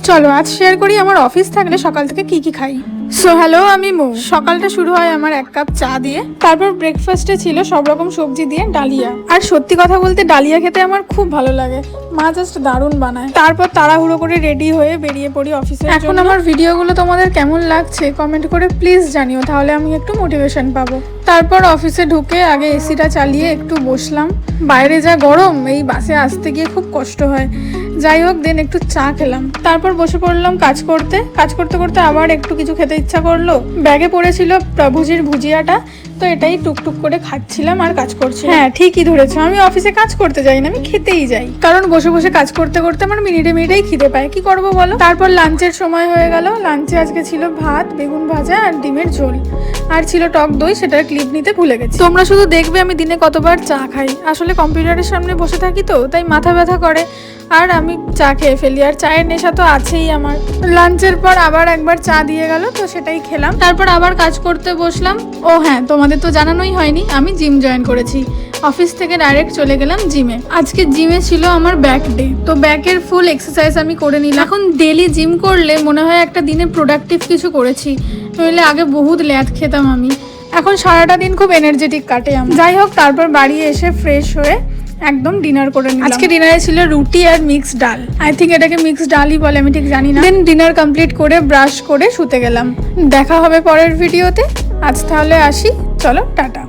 চলো আজ শেয়ার করি আমার অফিস থাকলে সকাল থেকে কি কি খাই। সো হ্যালো, আমি মৌ। সকালটা শুরু হয় আমার 1 কাপ চা দিয়ে। তারপর ব্রেকফাস্টে ছিল সব রকম সবজি দিয়ে ডালিয়া। আর সত্যি কথা বলতে ডালিয়া খেতে আমার খুব ভালো লাগে, মা জাস্ট দারুণ বানায়। তারপর তাড়াহুড়ো করে রেডি হয়ে বেরিয়ে পড়ি অফিসে। এখন আমার ভিডিওগুলো তোমাদের কেমন লাগছে কমেন্ট করে প্লিজ জানিও, তাহলে আমি একটু মোটিভেশন পাবো। তারপর অফিসে ঢুকে আগে এসিটা চালিয়ে একটু বসলাম, বাইরে যা গরম, এই বাসে আসতে গিয়ে খুব কষ্ট হয়। যাই হোক, দেন একটু চা খেলাম, তারপর বসে পড়লাম কাজ করতে করতে আবার একটু কিছু খেতে ইচ্ছা করলো। ব্যাগে পড়েছিল প্রভুজির ভুজিয়াটা, তো এটাই টুকটুক করে খাচ্ছিলাম আর কাজ করছিলাম। হ্যাঁ ঠিকই ধরেছো, আমি অফিসে কাজ করতে যাই না, আমি খেতেই যাই, কারণ বসে বসে কাজ করতে করতে আমার মিনিটেই খিদে পায়, কি করবো বলো। তারপর লাঞ্চের সময় হয়ে গেল। লাঞ্চে আজকে ছিল ভাত, বেগুন ভাজা আর ডিমের ঝোল, আর ছিল টক দই, সেটার ক্লিপ নিতে ভুলে গেছি। তোমরা শুধু দেখবে আমি দিনে কতবার চা খাই। আসলে কম্পিউটারের সামনে বসে থাকি তো, তাই মাথা ব্যথা করে আর আমি চা খেয়ে ফেলি, আর চায়ের নেশা তো আছেই আমার। লাঞ্চের পর আবার একবার চা দিয়ে গেল, তো সেটাই খেলাম। তারপর আবার কাজ করতে বসলাম। ও হ্যাঁ, তোমাদের তো জানানোই হয়নি, আমি জিম জয়েন করেছি। অফিস থেকে ডাইরেক্ট চলে গেলাম জিমে। আজকে জিমে ছিল আমার ব্যাক ডে, তো ব্যাকের ফুল এক্সারসাইজ আমি করে নিলাম। এখন ডেলি জিম করলে মনে হয় একটা দিনে প্রোডাক্টিভ কিছু করেছি, নইলে আগে বহুত ল্যাদ খেতাম আমি। এখন সারাটা দিন খুব এনার্জেটিক কাটে আমার। যাই হোক, তারপর বাড়ি এসে ফ্রেশ হয়ে একদম ডিনার করে নিলাম। আজকে ডিনারে ছিল রুটি আর মিক্সড ডাল। আই থিঙ্ক এটাকে মিক্সড ডালই বলে, আমি ঠিক জানি না। দেন ডিনার কমপ্লিট করে ব্রাশ করে শুতে গেলাম। দেখা হবে পরের ভিডিওতে। আজ তাহলে আসি, চলো টাটা।